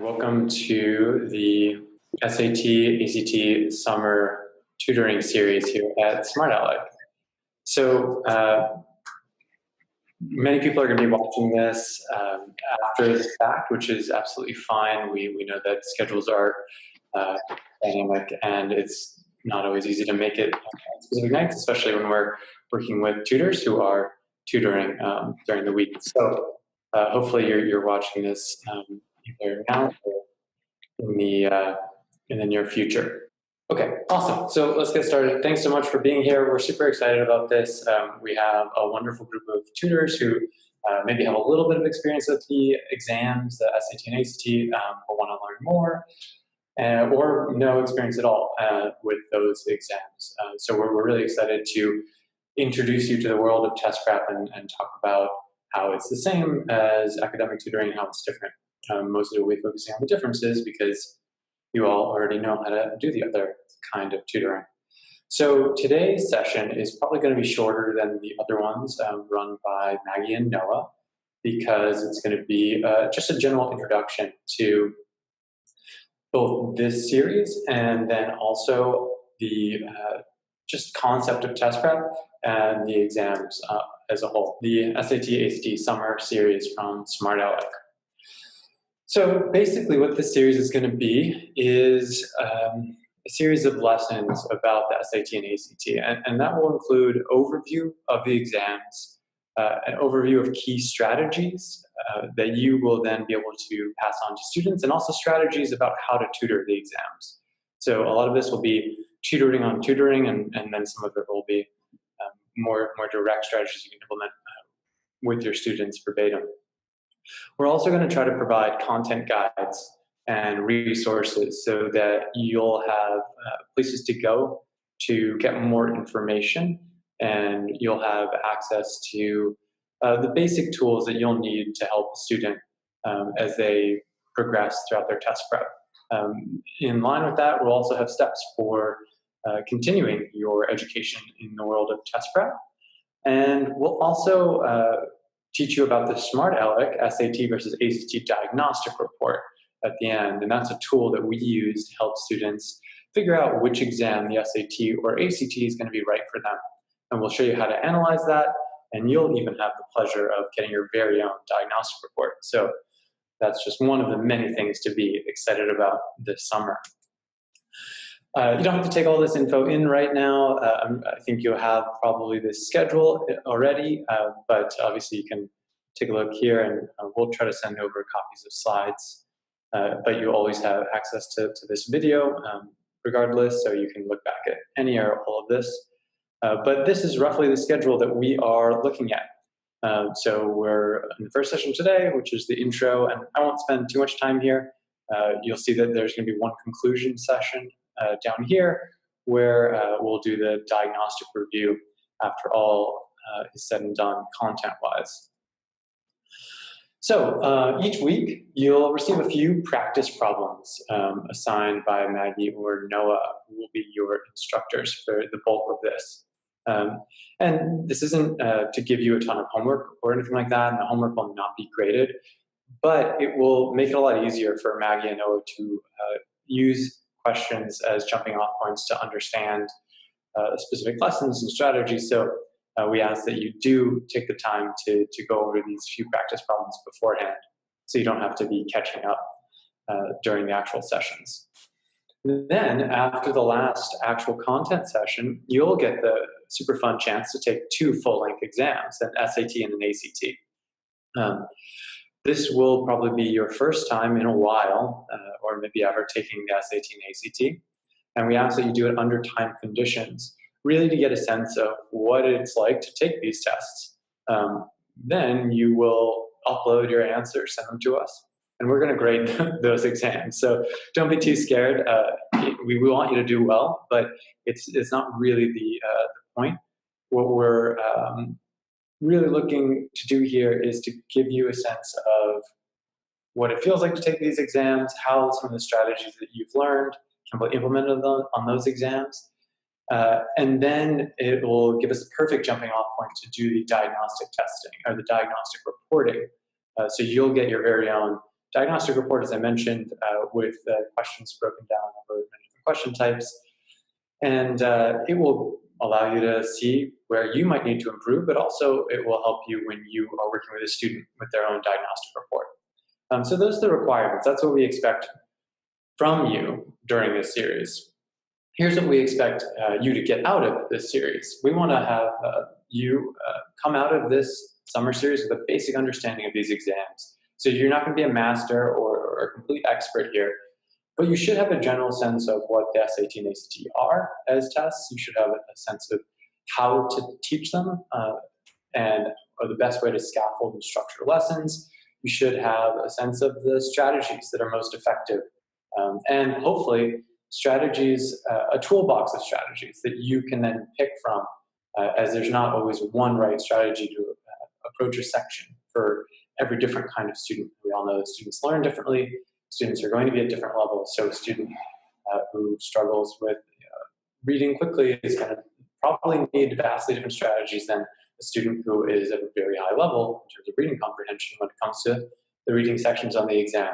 Welcome to the SAT, ACT summer tutoring series here at Smart Alec. So many people are going to be watching this after the fact, which is absolutely fine. We know that schedules are dynamic and it's not always easy to make it on specific nights, especially when we're working with tutors who are tutoring during the week. So hopefully you're watching this either now or in the near future. Okay, awesome. So let's get started. Thanks so much for being here. We're super excited about this. We have a wonderful group of tutors who maybe have a little bit of experience with the exams, the SAT and ACT, but want to learn more, or no experience at all with those exams. So we're really excited to introduce you to the world of test prep and talk about how it's the same as academic tutoring and how it's different. Mostly we'll be focusing on the differences because you all already know how to do the other kind of tutoring. So today's session is probably going to be shorter than the other ones run by Maggie and Noah, because it's going to be just a general introduction to both this series and then also the just concept of test prep and the exams as a whole. The SAT ACT summer series from Smart Alec. So basically what this series is going to be is a series of lessons about the SAT and ACT, and that will include overview of the exams, an overview of key strategies that you will then be able to pass on to students, and also strategies about how to tutor the exams. So a lot of this will be tutoring on tutoring, and then some of it will be more direct strategies you can implement with your students verbatim. We're also going to try to provide content guides and resources so that you'll have places to go to get more information, and you'll have access to the basic tools that you'll need to help a student as they progress throughout their test prep. In line with that, we'll also have steps for continuing your education in the world of test prep. And we'll also teach you about the Smart Alec SAT versus ACT diagnostic report at the end. And that's a tool that we use to help students figure out which exam, the SAT or ACT, is going to be right for them. And we'll show you how to analyze that, and you'll even have the pleasure of getting your very own diagnostic report. So that's just one of the many things to be excited about this summer. You don't have to take all this info in right now. I think you'll have probably this schedule already, but obviously you can take a look here, and we'll try to send over copies of slides. But you always have access to this video regardless, so you can look back at any or all of this. But this is roughly the schedule that we are looking at. So we're in the first session today, which is the intro, and I won't spend too much time here. You'll see that there's going to be one conclusion session down here, where we'll do the diagnostic review after all is said and done content-wise. So each week, you'll receive a few practice problems assigned by Maggie or Noah, who will be your instructors for the bulk of this. And this isn't to give you a ton of homework or anything like that, and the homework will not be graded, but it will make it a lot easier for Maggie and Noah to use questions as jumping off points to understand specific lessons and strategies. So we ask that you do take the time to go over these few practice problems beforehand, so you don't have to be catching up during the actual sessions. Then after the last actual content session, you'll get the super fun chance to take two full-length exams, an SAT and an ACT. This will probably be your first time in a while, or maybe ever, taking the SAT and ACT. And we ask that you do it under time conditions, really to get a sense of what it's like to take these tests. Then you will upload your answers, send them to us, and we're going to grade those exams. So don't be too scared. We want you to do well, but it's not really the point. What we're really looking to do here is to give you a sense of what it feels like to take these exams, how some of the strategies that you've learned can be implemented on those exams, and then it will give us a perfect jumping off point to do the diagnostic testing or the diagnostic reporting. So you'll get your very own diagnostic report, as I mentioned, with the questions broken down over many different question types. And it will allow you to see where you might need to improve, but also it will help you when you are working with a student with their own diagnostic report. So those are the requirements. That's what we expect from you during this series. Here's what we expect you to get out of this series. We want to have you come out of this summer series with a basic understanding of these exams. So you're not going to be a master or a complete expert here, but you should have a general sense of what the SAT and ACT are as tests. You should have a sense of how to teach them and the best way to scaffold and structure lessons. You should have a sense of the strategies that are most effective, and hopefully strategies, a toolbox of strategies that you can then pick from, as there's not always one right strategy to approach a section for every different kind of student. We all know that students learn differently. Students are going to be at different levels. So a student who struggles with reading quickly is going to probably need vastly different strategies than a student who is at a very high level in terms of reading comprehension when it comes to the reading sections on the exam.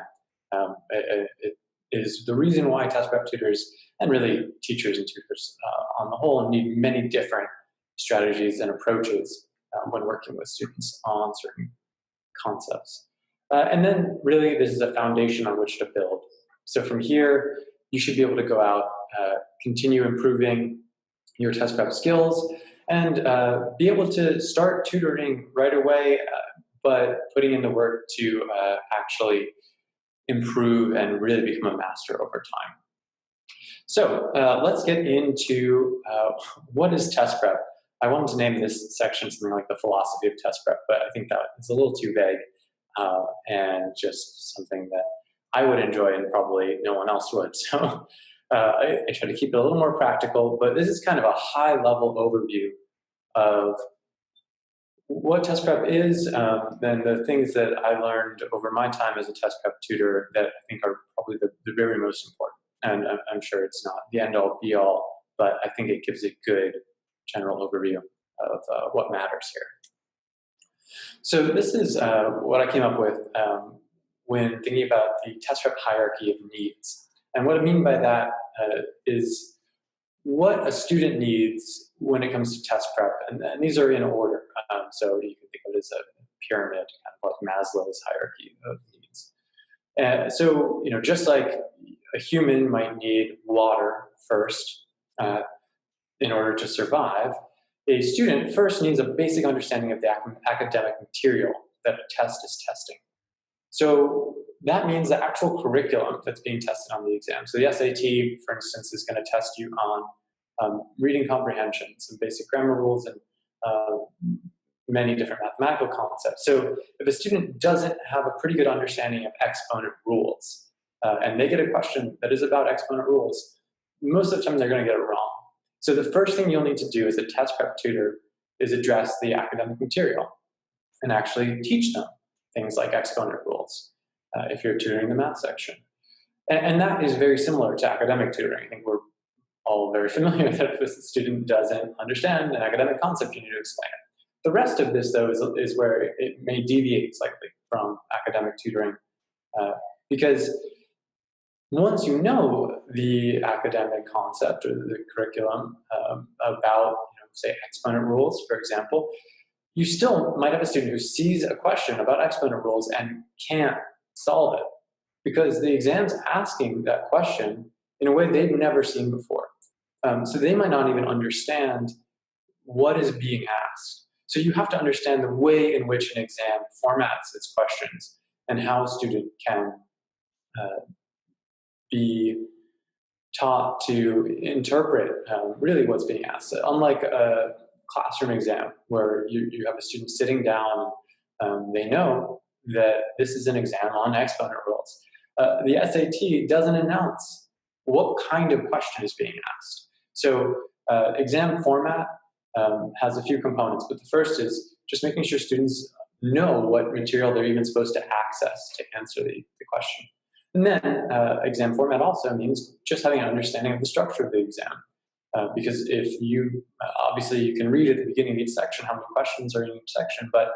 It is the reason why test prep tutors and really teachers and tutors on the whole need many different strategies and approaches when working with students on certain concepts. And then really this is a foundation on which to build. So from here, you should be able to go out, continue improving your test prep skills, and be able to start tutoring right away, but putting in the work to actually improve and really become a master over time. So let's get into what is test prep. I wanted to name this section something like the philosophy of test prep, but I think that it's a little too vague and just something that I would enjoy and probably no one else would. So I try to keep it a little more practical, but this is kind of a high-level overview of what test prep is, and the things that I learned over my time as a test prep tutor that I think are probably the very most important. And I'm sure it's not the end-all, be-all, but I think it gives a good general overview of what matters here. So this is what I came up with when thinking about the test prep hierarchy of needs. And what I mean by that is what a student needs when it comes to test prep. And these are in order. So you can think of it as a pyramid, kind of like Maslow's hierarchy of needs. So, just like a human might need water first in order to survive, a student first needs a basic understanding of the academic material that a test is testing. So that means the actual curriculum that's being tested on the exam. So the SAT, for instance, is going to test you on reading comprehension, some basic grammar rules, and many different mathematical concepts. So if a student doesn't have a pretty good understanding of exponent rules, and they get a question that is about exponent rules, most of the time they're going to get it wrong. So the first thing you'll need to do as a test prep tutor is address the academic material and actually teach them things like exponent rules if you're tutoring the math section. And that is very similar to academic tutoring. I think we're all very familiar that if a student doesn't understand an academic concept, you need to explain it. The rest of this, though, is where it may deviate slightly from academic tutoring because once you know the academic concept or the curriculum about, say, exponent rules, for example, you still might have a student who sees a question about exponent rules and can't solve it because the exam's asking that question in a way they've never seen before. So they might not even understand what is being asked. So you have to understand the way in which an exam formats its questions and how a student can be taught to interpret really what's being asked. So unlike a classroom exam where you have a student sitting down, they know that this is an exam on exponent rules. The SAT doesn't announce what kind of question is being asked. So exam format has a few components, but the first is just making sure students know what material they're even supposed to access to answer the question. And then exam format also means just having an understanding of the structure of the exam. Because if you, obviously you can read at the beginning of each section how many questions are in each section, but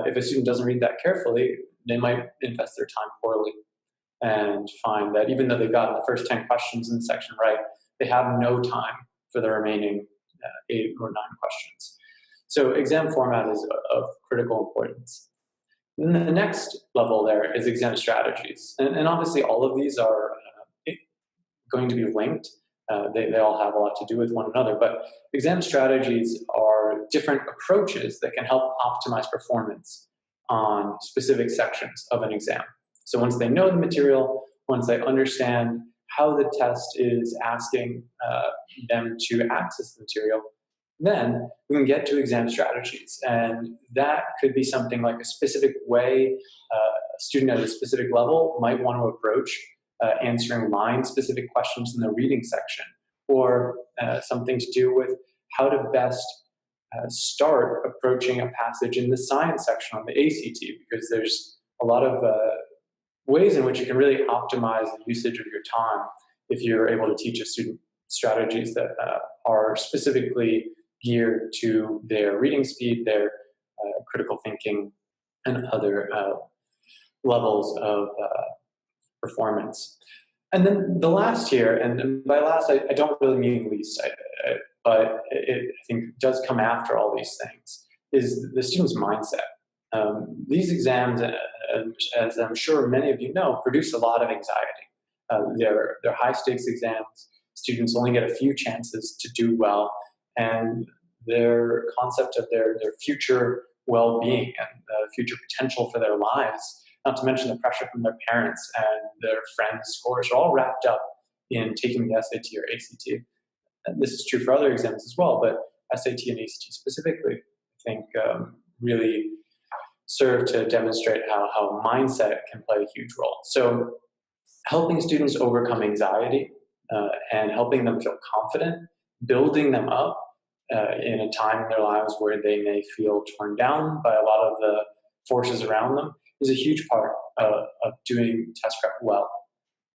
if a student doesn't read that carefully, they might invest their time poorly and find that even though they've gotten the first 10 questions in the section right, they have no time for the remaining 8 or 9 questions. So exam format is of critical importance. And then the next level there is exam strategies. And obviously all of these are going to be linked. They all have a lot to do with one another, but exam strategies are different approaches that can help optimize performance on specific sections of an exam. So once they know the material, once they understand how the test is asking them to access the material, then we can get to exam strategies. And that could be something like a specific way a student at a specific level might want to approach answering line-specific questions in the reading section, or something to do with how to best start approaching a passage in the science section on the ACT, because there's a lot of ways in which you can really optimize the usage of your time if you're able to teach a student strategies that are specifically geared to their reading speed, their critical thinking, and other levels of performance. And then the last here, and by last I don't really mean least, but I think does come after all these things, is the student's mindset. These exams, as I'm sure many of you know, produce a lot of anxiety. They're high stakes exams. Students only get a few chances to do well, and their concept of their future well-being and the future potential for their lives, not to mention the pressure from their parents and their friends' scores, are all wrapped up in taking the SAT or ACT. And this is true for other exams as well, but SAT and ACT specifically, I think, really serve to demonstrate how mindset can play a huge role. So helping students overcome anxiety and helping them feel confident, building them up in a time in their lives where they may feel torn down by a lot of the forces around them, is a huge part of doing test prep well.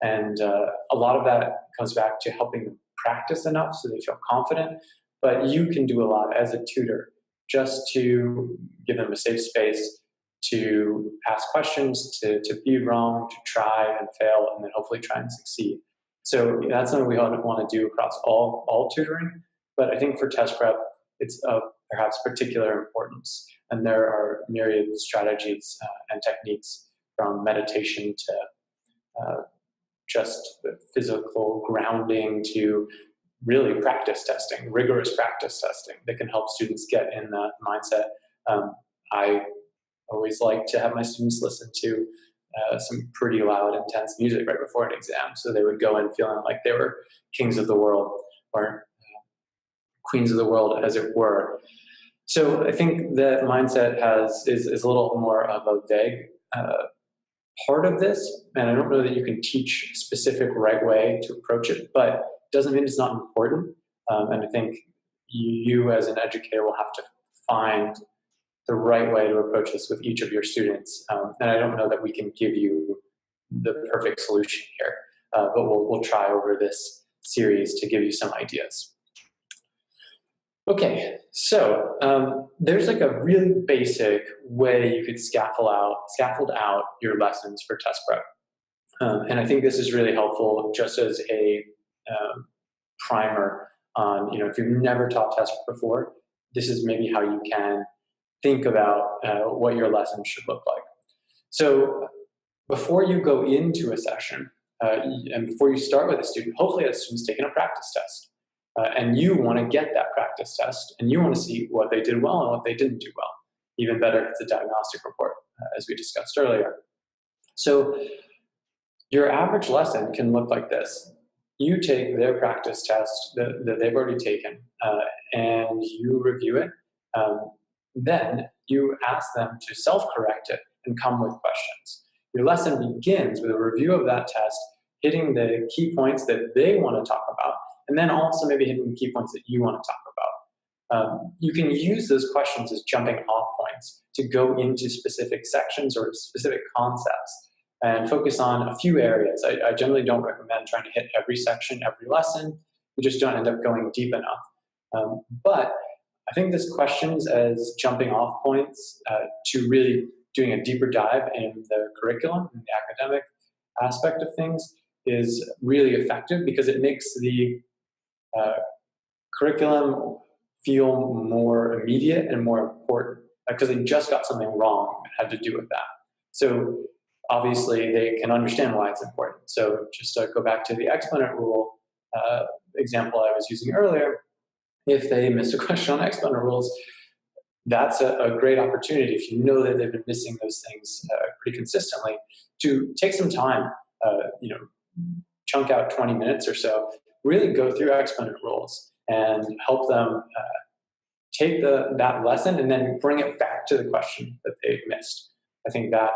And a lot of that comes back to helping them practice enough so they feel confident, but you can do a lot as a tutor just to give them a safe space to ask questions, to be wrong, to try and fail, and then hopefully try and succeed. So that's something we want to do across all tutoring, but I think for test prep, it's of perhaps particular importance. And there are myriad strategies and techniques, from meditation to just physical grounding to really practice testing, rigorous practice testing that can help students get in that mindset. I always like to have my students listen to some pretty loud, intense music right before an exam, so they would go in feeling like they were kings of the world, or queens of the world, as it were. So I think that mindset is a little more of a vague part of this, and I don't know that you can teach a specific right way to approach it, but it doesn't mean it's not important. And I think you as an educator will have to find the right way to approach this with each of your students. And I don't know that we can give you the perfect solution here, but we'll try over this series to give you some ideas. Okay, so there's like a really basic way you could scaffold out your lessons for test prep. And I think this is really helpful just as a primer on, if you've never taught test prep before, this is maybe how you can think about what your lesson should look like. So before you go into a session, and before you start with a student, hopefully that student's taken a practice test. And you want to get that practice test, and you want to see what they did well and what they didn't do well. Even better if it's a diagnostic report, as we discussed earlier. So your average lesson can look like this. You take their practice test that they've already taken, and you review it. Then you ask them to self-correct it and come with questions. Your lesson begins with a review of that test, hitting the key points that they want to talk about, and then also maybe hitting the key points that you want to talk about. You can use those questions as jumping off points to go into specific sections or specific concepts and focus on a few areas. I generally don't recommend trying to hit every section, every lesson. You just don't end up going deep enough. But I think this questions as jumping off points to really doing a deeper dive in the curriculum and the academic aspect of things is really effective because it makes the uh, curriculum feel more immediate and more important because they just got something wrong that had to do with that. So obviously they can understand why it's important. So just to go back to the exponent rule example I was using earlier, if they missed a question on exponent rules, that's a great opportunity, if you know that they've been missing those things pretty consistently, to take some time, chunk out 20 minutes or so, really go through exponent rules and help them take that lesson and then bring it back to the question that they missed. I think that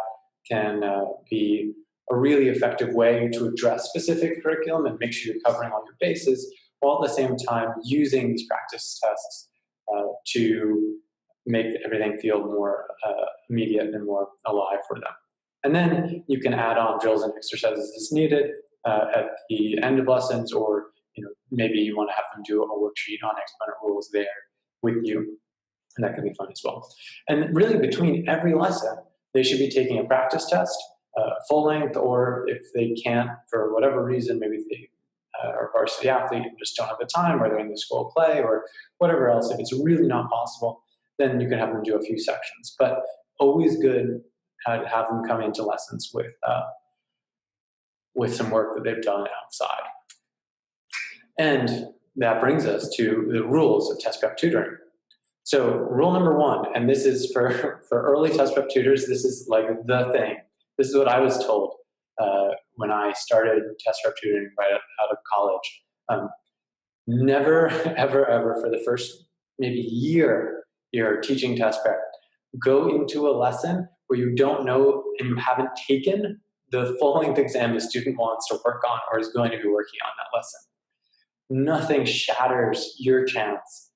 can be a really effective way to address specific curriculum and make sure you're covering all your bases, while at the same time using these practice tests to make everything feel more immediate and more alive for them. And then you can add on drills and exercises as needed at the end of lessons, or maybe you want to have them do a worksheet on exponent rules there with you, and that can be fun as well. And really between every lesson, they should be taking a practice test, full length, or if they can't, for whatever reason, maybe they are a varsity athlete and just don't have the time, or they're in the school play, or whatever else, if it's really not possible, then you can have them do a few sections. But always good to have them come into lessons with some work that they've done outside. And that brings us to the rules of test prep tutoring. So rule number one, and this is for early test prep tutors, this is like the thing. This is what I was told when I started test prep tutoring right out of college. Never, ever, ever for the first maybe year you're teaching test prep, go into a lesson where you don't know and you haven't taken the full-length exam the student wants to work on or is going to be working on that lesson. Nothing shatters your chance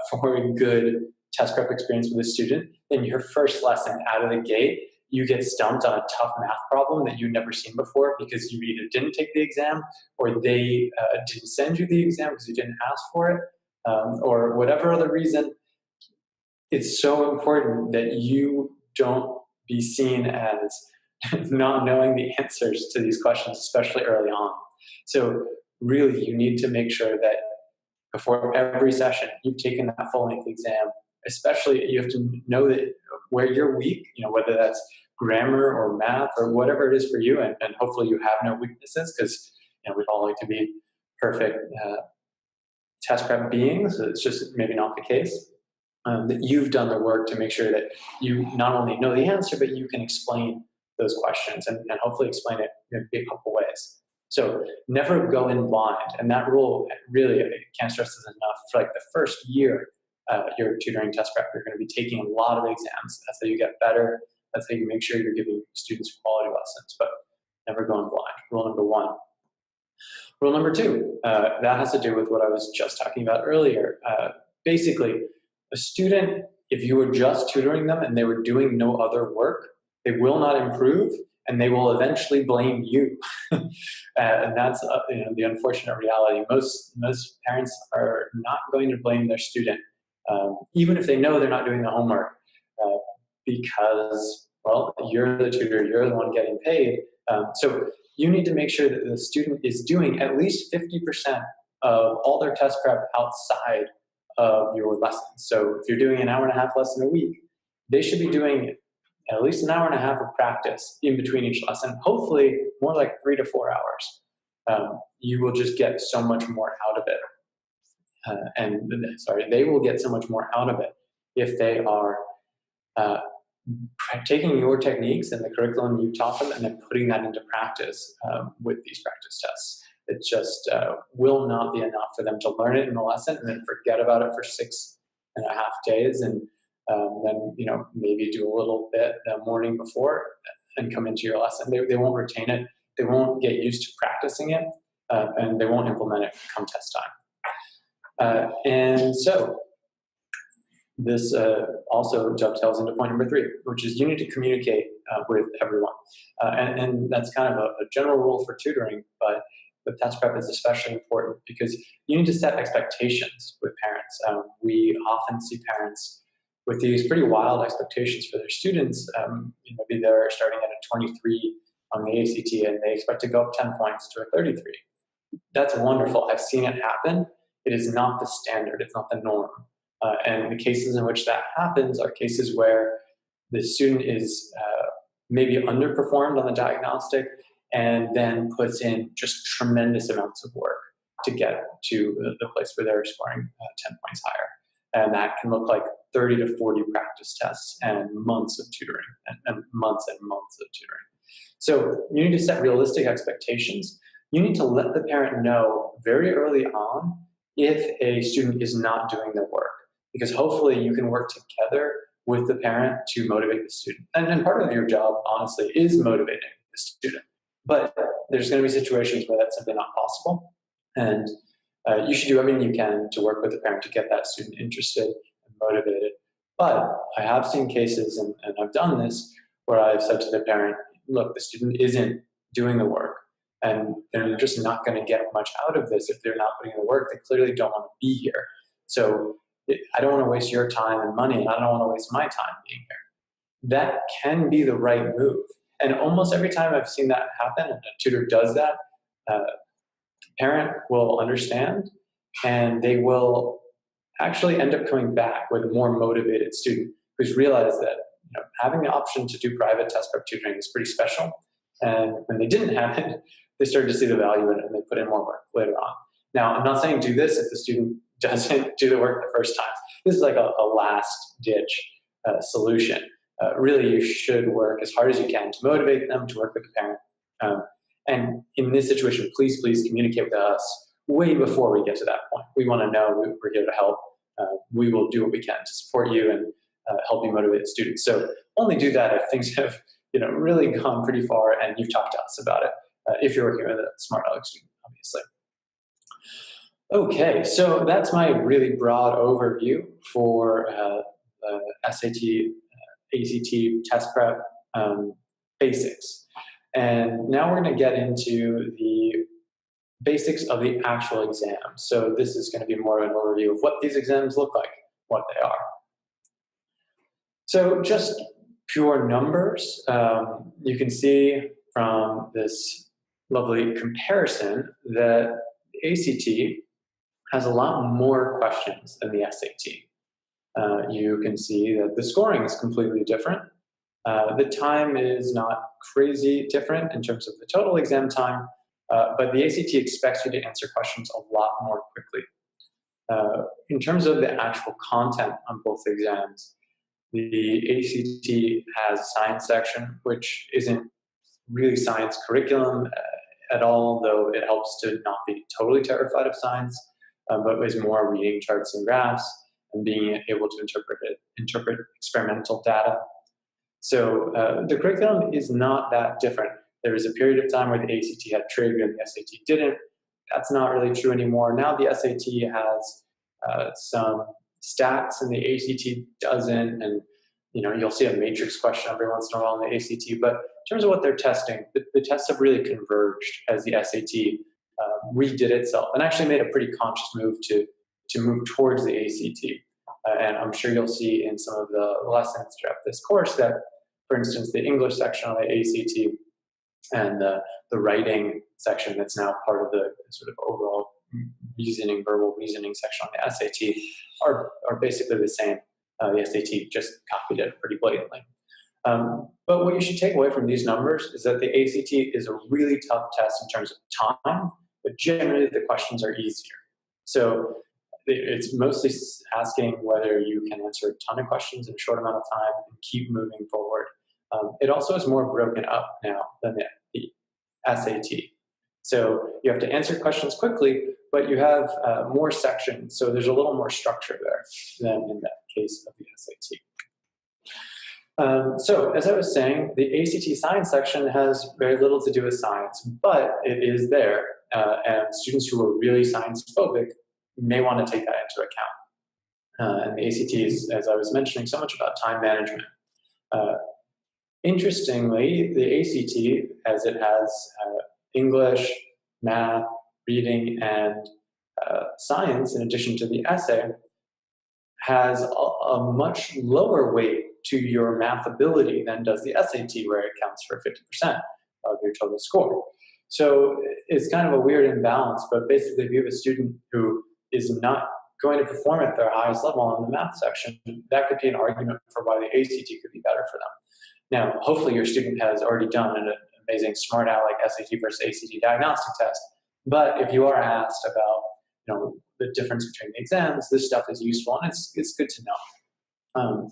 for a good test prep experience with a student than your first lesson out of the gate. You get stumped on a tough math problem that you've never seen before because you either didn't take the exam or they didn't send you the exam because you didn't ask for it, or whatever other reason. It's so important that you don't be seen as not knowing the answers to these questions, especially early on. So really, you need to make sure that before every session, you've taken that full-length exam. Especially, you have to know that where you're weak, whether that's grammar or math or whatever it is for you, and hopefully you have no weaknesses, because we'd all like to be perfect test prep beings. It's just maybe not the case. That you've done the work to make sure that you not only know the answer, but you can explain those questions and hopefully explain it in a couple ways. So never go in blind. And that rule, really, I can't stress this enough, for like the first year you're tutoring test prep, you're going to be taking a lot of exams. That's how you get better. That's how you make sure you're giving students quality lessons, but never go in blind. Rule number one. Rule number two, that has to do with what I was just talking about earlier. Basically, a student, if you were just tutoring them and they were doing no other work, they will not improve, and they will eventually blame you. And that's the unfortunate reality. Most parents are not going to blame their student, even if they know they're not doing the homework, because, well, you're the tutor, you're the one getting paid. So you need to make sure that the student is doing at least 50% of all their test prep outside of your lessons. So if you're doing an hour-and-a-half lesson a week, they should be doing at least an hour and a half of practice in between each lesson, hopefully more like 3 to 4 hours. You will just get so much more out of it. They will get so much more out of it if they are taking your techniques and the curriculum you taught them and then putting that into practice with these practice tests. It just will not be enough for them to learn it in a lesson and then forget about it for 6.5 days, and then maybe do a little bit the morning before and come into your lesson. They won't retain it. They won't get used to practicing it, and they won't implement it come test time. And so this also dovetails into point number 3, which is you need to communicate with everyone. And that's kind of a general rule for tutoring, but with test prep is especially important because you need to set expectations with parents. We often see parents with these pretty wild expectations for their students. Maybe they're starting at a 23 on the ACT and they expect to go up 10 points to a 33. That's wonderful. I've seen it happen. It is not the standard. It's not the norm. And the cases in which that happens are cases where the student is maybe underperformed on the diagnostic and then puts in just tremendous amounts of work to get to the place where they're scoring 10 points higher. And that can look like 30 to 40 practice tests and months of tutoring and months of tutoring. So you need to set realistic expectations. You need to let the parent know very early on if a student is not doing their work, because hopefully you can work together with the parent to motivate the student. And part of your job, honestly, is motivating the student. But there's going to be situations where that's simply not possible. And you should do everything you can to work with the parent to get that student interested and motivated. But I have seen cases, and I've done this, where I've said to the parent, look, the student isn't doing the work, and they're just not going to get much out of this if they're not putting in the work. They clearly don't want to be here. So I don't want to waste your time and money, and I don't want to waste my time being here. That can be the right move. And almost every time I've seen that happen, and a tutor does that, the parent will understand, and they will actually end up coming back with a more motivated student who's realized that having the option to do private test prep tutoring is pretty special. And when they didn't have it, they started to see the value in it and they put in more work later on. Now, I'm not saying do this if the student doesn't do the work the first time. This is like a last-ditch solution. Really, you should work as hard as you can to motivate them to work with the parent. And in this situation, please communicate with us way before we get to that point. We want to know we're here to help. We will do what we can to support you and help you motivate the students. So only do that if things have really gone pretty far and you've talked to us about it, if you're working with a smart Alec student, obviously. Okay, so that's my really broad overview for SAT, ACT, test prep basics. And now we're going to get into the basics of the actual exam. So this is going to be more of an overview of what these exams look like, what they are. So just pure numbers, you can see from this lovely comparison that the ACT has a lot more questions than the SAT. You can see that the scoring is completely different. The time is not crazy different in terms of the total exam time, but the ACT expects you to answer questions a lot more quickly. In terms of the actual content on both exams, the ACT has a science section, which isn't really science curriculum at all, though it helps to not be totally terrified of science, but is more reading charts and graphs and being able to interpret experimental data. So the curriculum is not that different. There was a period of time where the ACT had trig and the SAT didn't. That's not really true anymore. Now the SAT has some stats and the ACT doesn't, and you'll see a matrix question every once in a while in the ACT, but in terms of what they're testing, the tests have really converged as the SAT redid itself and actually made a pretty conscious move to move towards the ACT. And I'm sure you'll see in some of the lessons throughout this course that, for instance, the English section on the ACT and the writing section that's now part of the sort of overall verbal reasoning section on the SAT are basically the same. The SAT just copied it pretty blatantly. But what you should take away from these numbers is that the ACT is a really tough test in terms of time, but generally the questions are easier. So it's mostly asking whether you can answer a ton of questions in a short amount of time and keep moving forward. It also is more broken up now than the SAT. So you have to answer questions quickly, but you have more sections, so there's a little more structure there than in that case of the SAT. So as I was saying, the ACT science section has very little to do with science, but it is there, and students who are really science-phobic may want to take that into account. And the ACT is, as I was mentioning, so much about time management. Interestingly, the ACT, as it has English, math, reading, and science in addition to the essay, has a much lower weight to your math ability than does the SAT, where it counts for 50% of your total score. So it's kind of a weird imbalance, but basically if you have a student who is not going to perform at their highest level in the math section, that could be an argument for why the ACT could be better for them. Now, hopefully your student has already done an amazing Smart Alec SAT versus ACT diagnostic test, but if you are asked about the difference between the exams, this stuff is useful and it's good to know.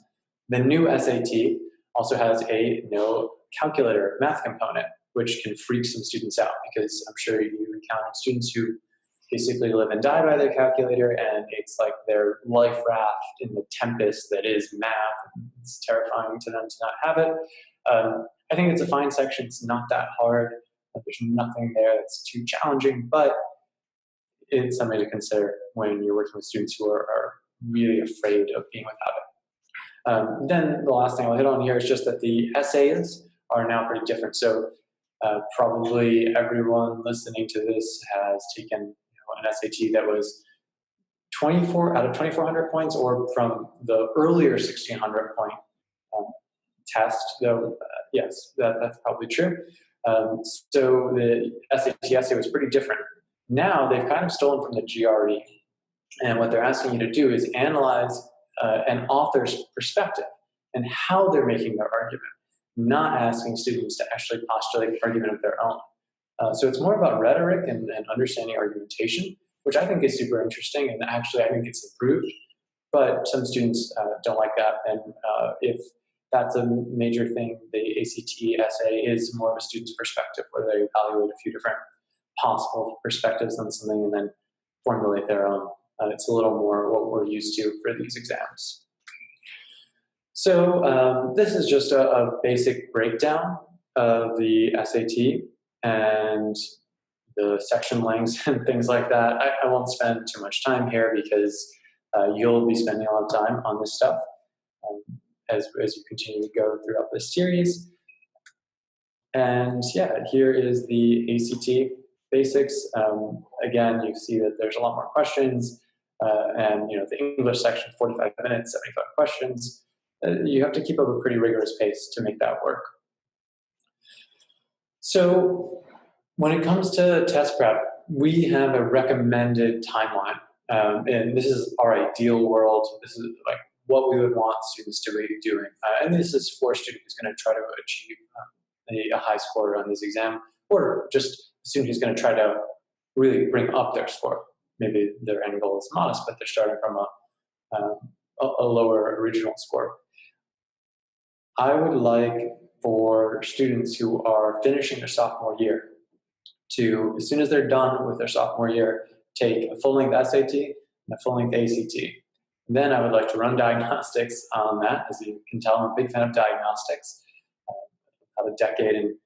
The new SAT also has a no calculator math component, which can freak some students out because I'm sure you encounter students who basically live and die by their calculator, and it's like their life raft in the tempest that is math. It's terrifying to them to not have it. I think it's a fine section. It's not that hard. There's nothing there that's too challenging, but it's something to consider when you're working with students who are really afraid of being without it. Then the last thing I'll hit on here is just that the essays are now pretty different. So probably everyone listening to this has taken an SAT that was 24 out of 2,400 points, or from the earlier 1,600 point test, though, yes, that's probably true. So the SAT essay was pretty different. Now they've kind of stolen from the GRE, and what they're asking you to do is analyze an author's perspective and how they're making their argument, not asking students to actually postulate an argument of their own. So it's more about rhetoric and understanding argumentation, which I think is super interesting, and actually I think it's improved, but some students don't like that, and if that's a major thing, the ACT essay is more of a student's perspective, where they evaluate a few different possible perspectives on something and then formulate their own. It's a little more what we're used to for these exams. So this is just a basic breakdown of the SAT and the section lengths and things like that. I won't spend too much time here because you'll be spending a lot of time on this stuff as you continue to go throughout this series. And yeah, here is the ACT basics. Again, you see that there's a lot more questions, and the English section, 45 minutes, 75 questions. You have to keep up a pretty rigorous pace to make that work. So when it comes to test prep, we have a recommended timeline, and this is our ideal world. This is like what we would want students to be doing, and this is for a student who's going to try to achieve a high score on this exam, or just a student who's going to try to really bring up their score. Maybe their end goal is modest, but they're starting from a lower original score. I would like for students who are finishing their sophomore year to, as soon as they're done with their sophomore year, take a full-length SAT and a full-length ACT. And then I would like to run diagnostics on that. As you can tell, I'm a big fan of diagnostics. About a decade in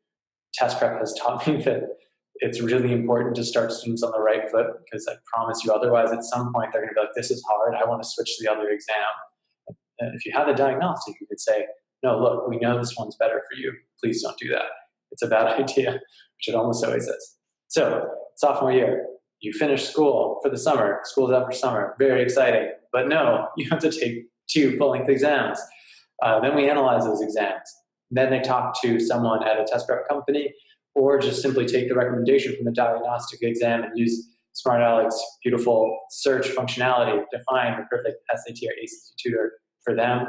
test prep has taught me that it's really important to start students on the right foot, because I promise you otherwise at some point they're going to be like, this is hard, I want to switch to the other exam. And if you have the diagnostic, you could say, no, look, we know this one's better for you. Please don't do that. It's a bad idea, which it almost always is. So sophomore year, you finish school for the summer. School's out for summer. Very exciting. But no, you have to take 2 full-length exams. Then we analyze those exams. Then they talk to someone at a test prep company, or just simply take the recommendation from the diagnostic exam and use Smart Alec's beautiful search functionality to find the perfect SAT or ACT tutor for them,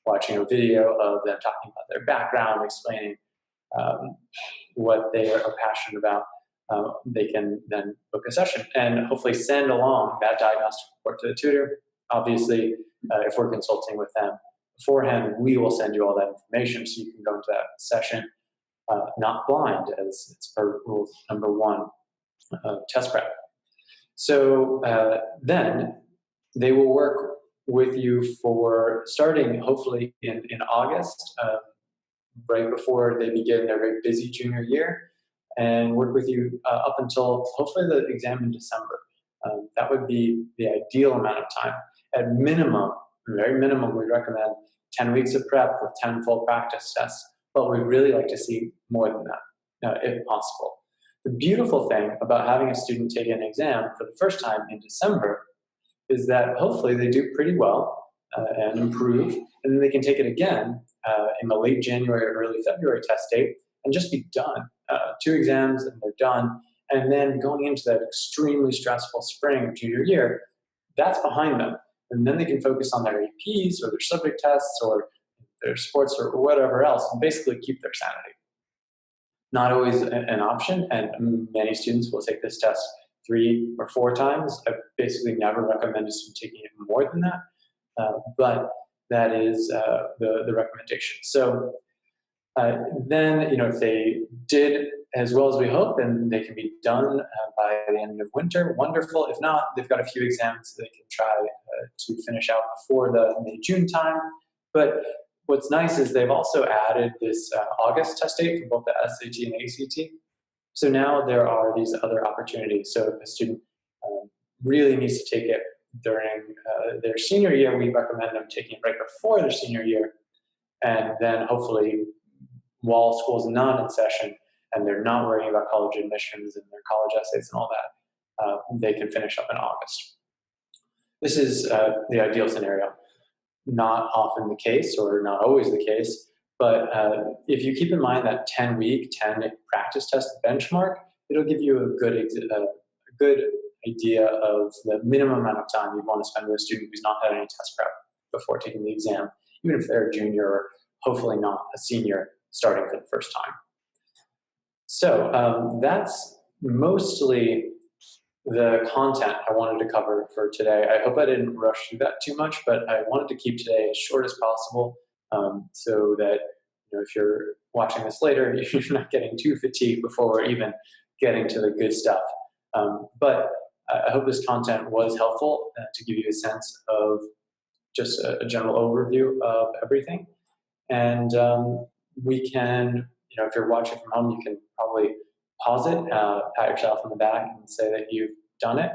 watching a video of them talking about their background, explaining what they are passionate about. They can then book a session and hopefully send along that diagnostic report to the tutor. Obviously, if we're consulting with them beforehand, we will send you all that information so you can go into that session not blind, as it's per rule number 1 of test prep. So then they will work with you for starting hopefully in August, right before they begin their very busy junior year, and work with you up until hopefully the exam in December. That would be the ideal amount of time. At minimum, very minimum, we recommend 10 weeks of prep with 10 full practice tests, but we'd really like to see more than that, if possible. The beautiful thing about having a student take an exam for the first time in December is that hopefully they do pretty well, and improve, and then they can take it again in the late January or early February test date and just be done. 2 exams and they're done. And then going into that extremely stressful spring of junior year, that's behind them. And then they can focus on their APs or their subject tests or their sports or whatever else and basically keep their sanity. Not always an option, and many students will take this test 3 or 4 times. I basically never recommend a student taking it more than that, but that is the recommendation. So then, if they did as well as we hope, then they can be done by the end of winter. Wonderful. If not, they've got a few exams they can try to finish out before the May-June time. But what's nice is they've also added this August test date for both the SAT and ACT. So now there are these other opportunities. So if a student really needs to take it during their senior year, we recommend them taking it right before their senior year. And then hopefully, while school's not in session and they're not worrying about college admissions and their college essays and all that, they can finish up in August. This is the ideal scenario. Not often the case, or not always the case, but if you keep in mind that 10-week, 10 practice test benchmark, it'll give you a good idea of the minimum amount of time you'd want to spend with a student who's not had any test prep before taking the exam, even if they're a junior or hopefully not a senior starting for the first time. So that's mostly the content I wanted to cover for today. I hope I didn't rush through that too much, but I wanted to keep today as short as possible so that if you're watching this later, you're not getting too fatigued before we're even getting to the good stuff. But I hope this content was helpful to give you a sense of just a general overview of everything. And we can, if you're watching from home, you can probably pause it, pat yourself on the back and say that you've done it.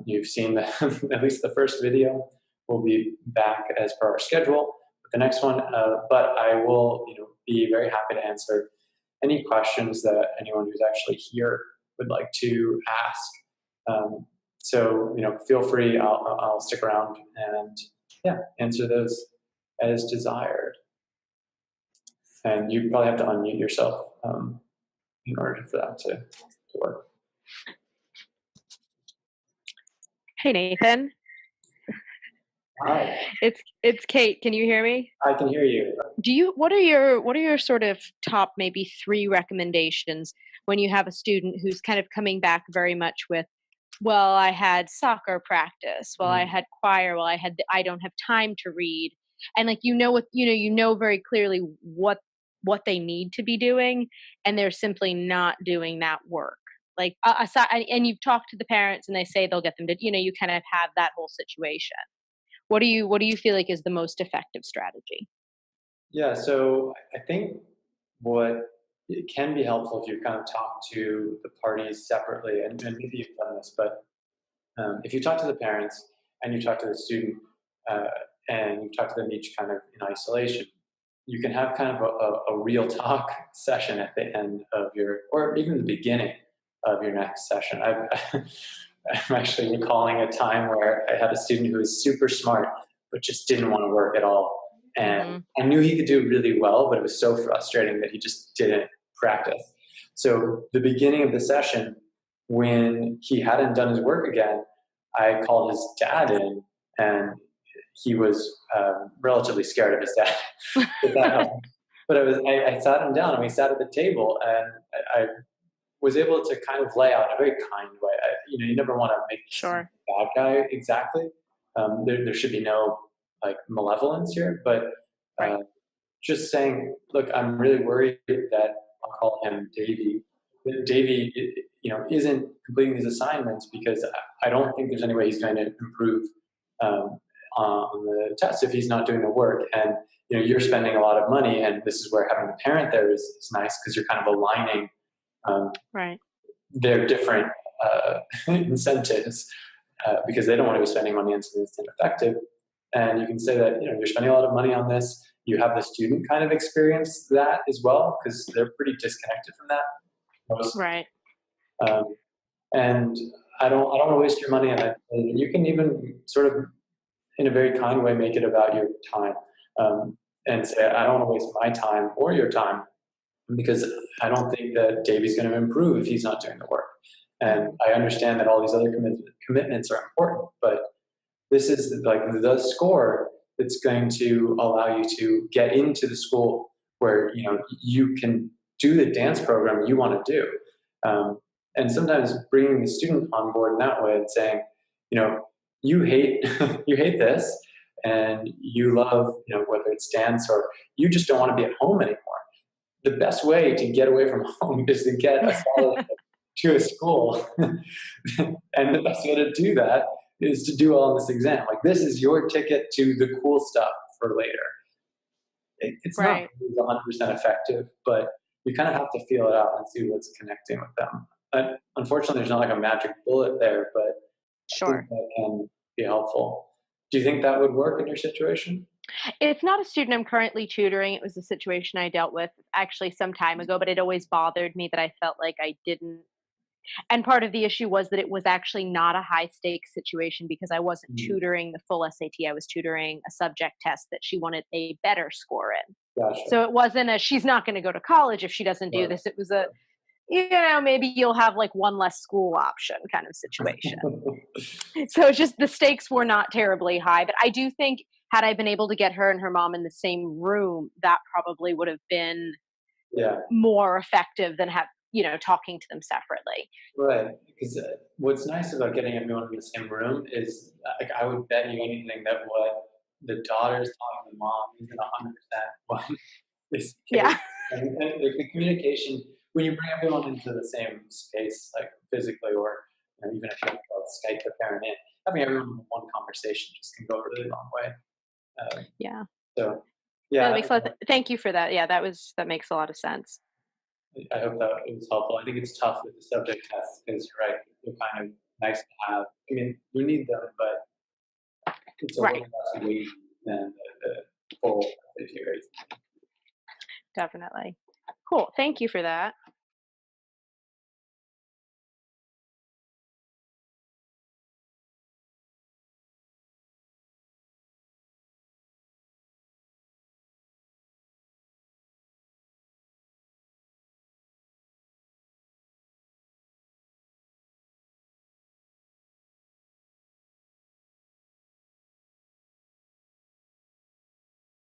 You've seen at least the first video. We'll be back as per our schedule with the next one, but I will be very happy to answer any questions that anyone who's actually here would like to ask. So feel free, I'll stick around and answer those as desired. And you probably have to unmute yourself in order for that to work. Hey, Nathan. Hi. It's Kate. Can you hear me? I can hear you. What are your sort of top maybe 3 recommendations when you have a student who's kind of coming back very much with, well, I had soccer practice, well, I had choir, well, I don't have time to read, and like you know very clearly what they need to be doing, and they're simply not doing that work. Like aside, and you've talked to the parents, and they say they'll get them to, you kind of have that whole situation. What do you feel like is the most effective strategy? Yeah, so I think what it can be helpful if you kind of talk to the parties separately, and maybe you've done this, but if you talk to the parents and you talk to the student and you talk to them each kind of in isolation, you can have kind of a real talk session at the end of or even the beginning of your next session. I'm actually recalling a time where I had a student who was super smart, but just didn't want to work at all. And I knew he could do really well, but it was so frustrating that he just didn't practice. So the beginning of the session, when he hadn't done his work again, I called his dad in, and he was relatively scared of his dad. But I sat him down, and we sat at the table, and I was able to kind of lay out in a very kind way. You never want to make Sure. a bad guy exactly. There should be no malevolence here, but just saying, look, I'm really worried that I'll call him Davey. Davey, isn't completing these assignments because I don't think there's any way he's going to improve on the test if he's not doing the work. And you're spending a lot of money, and this is where having the parent there is nice because you're kind of aligning their different incentives because they don't want to be spending money on something that's ineffective. And you can say that you're spending a lot of money on this. You have the student kind of experience that as well because they're pretty disconnected from that. Right. And I don't want to waste your money on it. And you can even sort of in a very kind way, make it about your time, and say, I don't want to waste my time or your time because I don't think that Davey's going to improve if he's not doing the work. And I understand that all these other commitments are important, but this is like the score that's going to allow you to get into the school where you can do the dance program you want to do. And sometimes bringing the student on board in that way and saying, you know, you hate you hate this, and you love whether it's dance or you just don't want to be at home anymore. The best way to get away from home is to get a scholarship to a school. And the best way to do that is to do well on this exam. Like, this is your ticket to the cool stuff for later. It's not Right. always 100% effective, but you kind of have to feel it out and see what's connecting with them. Unfortunately, there's not like a magic bullet there, but I think Sure. that can be helpful. Do you think that would work in your situation? It's not a student I'm currently tutoring. It was a situation I dealt with actually some time ago, but it always bothered me that I felt like I didn't. And part of the issue was that it was actually not a high stakes situation because I wasn't Mm, tutoring the full SAT. I was tutoring a subject test that she wanted a better score in. gotcha. So it wasn't a she's not going to go to college if she doesn't do Right. this. It was a, maybe you'll have like one less school option kind of situation. So it's just the stakes were not terribly high. But I do think had I been able to get her and her mom in the same room, that probably would have been Yeah. more effective than talking to them separately. Right, because what's nice about getting everyone in the same room is, like, I would bet you anything that what the daughter's telling the mom isn't 100% what is the case. Yeah. And like, the communication, when you bring everyone into the same space, like physically, or even if you have to Skype the parent in, having everyone in one conversation just can go a really long way. Um, Yeah. so, No, yeah, that makes a lot thank you for that. Yeah, that makes a lot of sense. I hope that it was helpful. I think it's tough with the subject tests because you're right, they're kind of nice to have. I mean, you need them, but it's a little Right. less weighty than the full SAT grades. Definitely. Cool. Thank you for that.